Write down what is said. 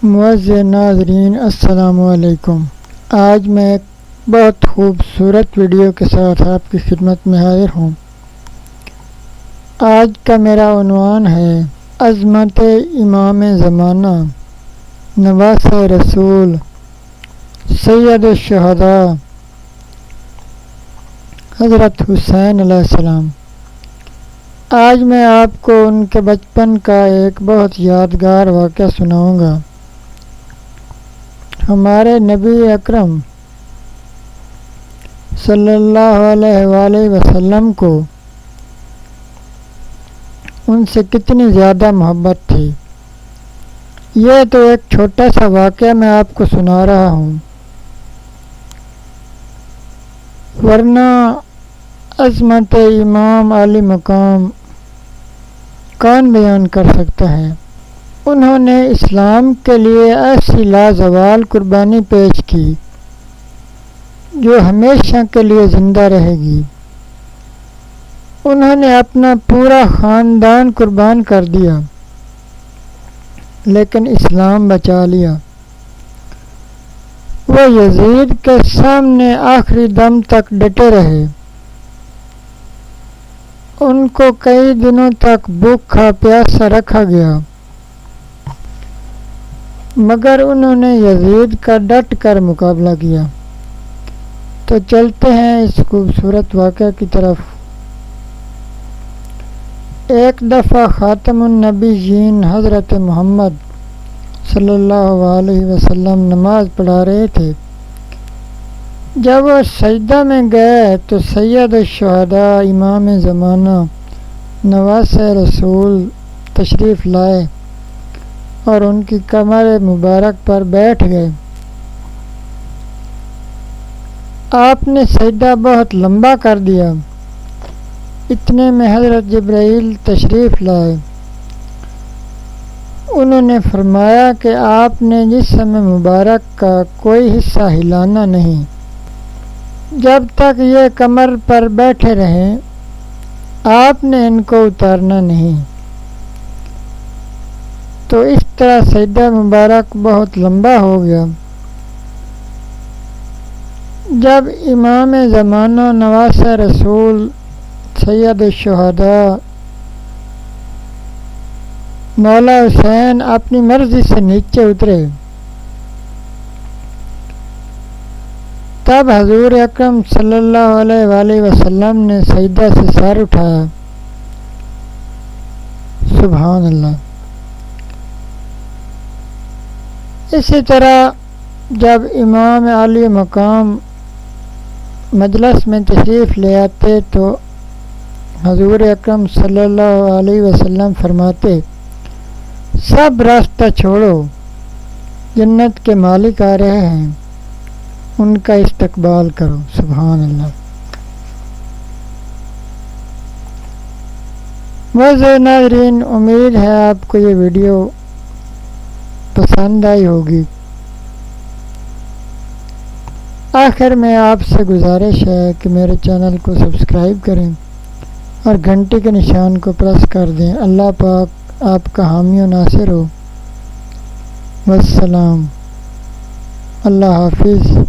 معزز ناظرین السلام علیکم۔ آج میں ایک بہت خوبصورت ویڈیو کے ساتھ آپ کی خدمت میں حاضر ہوں۔ آج کا میرا عنوان ہے عظمت امام زمانہ نواسہ رسول سید الشہداء حضرت حسین علیہ السلام۔ آج میں آپ کو ان کے بچپن کا ایک بہت یادگار واقعہ سناؤں گا۔ ہمارے نبی اکرم صلی اللہ علیہ وآلہ وسلم کو ان سے کتنی زیادہ محبت تھی، یہ تو ایک چھوٹا سا واقعہ میں آپ کو سنا رہا ہوں، ورنہ عظمت امام علی مقام کون بیان کر سکتا ہے۔ انہوں نے اسلام کے لیے ایسی لازوال قربانی پیش کی جو ہمیشہ کے لیے زندہ رہے گی۔ انہوں نے اپنا پورا خاندان قربان کر دیا لیکن اسلام بچا لیا۔ وہ یزید کے سامنے آخری دم تک ڈٹے رہے۔ ان کو کئی دنوں تک بھوکا پیاسا رکھا گیا، مگر انہوں نے یزید کا ڈٹ کر مقابلہ کیا۔ تو چلتے ہیں اس خوبصورت واقعہ کی طرف۔ ایک دفعہ خاتم النبیین حضرت محمد صلی اللہ علیہ وسلم نماز پڑھا رہے تھے۔ جب وہ سجدہ میں گئے تو سید الشہداء امام زمانہ نواسہ رسول تشریف لائے اور ان کی کمر مبارک پر بیٹھ گئے۔ آپ نے سجدہ بہت لمبا کر دیا، اتنے میں حضرت جبرائیل تشریف لائے۔ انہوں نے فرمایا کہ آپ نے جسم مبارک کا کوئی حصہ ہلانا نہیں جب تک یہ کمر پر بیٹھے رہیں، آپ نے ان کو اتارنا نہیں۔ تو اس طرح سجدہ مبارک بہت لمبا ہو گیا۔ جب امام زمانہ نواسہ رسول سید الشہداء مولا حسین اپنی مرضی سے نیچے اترے، تب حضور اکرم صلی اللہ علیہ وآلہ وسلم نے سجدہ سے سر اٹھایا۔ سبحان اللہ۔ اسی طرح جب امام علی مقام مجلس میں تشریف لے آتے تو حضور اکرم صلی اللہ علیہ وسلم فرماتے، سب راستہ چھوڑو، جنت کے مالک آ رہے ہیں، ان کا استقبال کرو۔ سبحان اللہ۔ معزز ناظرین، امید ہے آپ کو یہ ویڈیو پسند آئی ہوگی۔ آخر میں آپ سے گزارش ہے کہ میرے چینل کو سبسکرائب کریں اور گھنٹی کے نشان کو پریس کر دیں۔ اللہ پاک آپ کا حامی و ناصر ہو۔ والسلام۔ اللہ حافظ۔